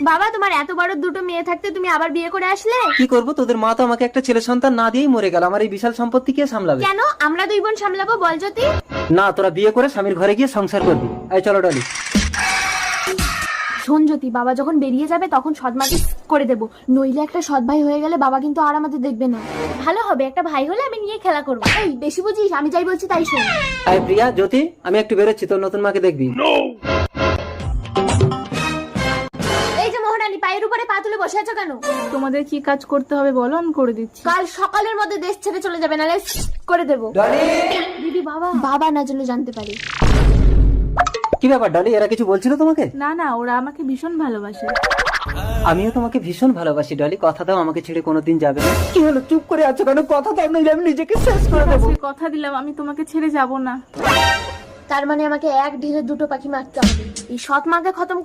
বাবা, তোমার এত বড় দুটো মেয়ে থাকতে তুমি আবার বিয়ে করে আসলে? কি করবো, তোদের মা তো আমাকে একটা ছেলে সন্তান না দিয়েই মরে গেল, আমার এই বিশাল সম্পত্তি কে সামলাবে? কেন? আমরা দুই বোন সামলাবো, বল জ্যোতি। না, তোরা বিয়ে করে স্বামীর ঘরে গিয়ে সংসার করবি। এই চলো ডলি। শোন জ্যোতি, বাবা যখন বেরিয়ে যাবে তখন সৎমাকে করে দেবো, নইলে একটা সৎ ভাই হয়ে গেলে বাবা কিন্তু আর আমাদের দেখবে না। ভালো হবে, একটা ভাই হলে আমি নিয়ে খেলা করবো। এই বেশি বুঝিস, আমি যাই বলছি তাই শোন। এই প্রিয়া, জ্যোতি, আমি একটু বেরোচ্ছি, তোর নতুন মাকে দেখবি। এই যে মোহনালি, পায়ের উপরে পা তুলে বসে আছো কেন? তোমাদের কি কাজ করতে হবে বলো, আমি করে দিচ্ছি। কাল সকালের মধ্যে দেশ ছেড়ে চলে যাবে, নাহলে করে দেবো। দিদি, বাবা না যেন জানতে পারে। কি ব্যাপার ডলি, এরা কিছু বলছিল তোমাকে? না না, ওরা আমাকে ভীষণ ভালোবাসে। আমিও তোমাকে ভীষণ ভালোবাসি ডলি, কথা দাও আমাকে ছেড়ে কোনোদিন যাবে না। কি হলো, চুপ করে আছো কেন? কথা দাও, নইলে আমি নিজেকে শেষ করে দেবো। আজকে কথা দিলাম আমি তোমাকে ছেড়ে যাব না। তার মানে আমাকে এক ঢিলে দুটো পাখি মারতে হবে। এই সৎ মাকে খতম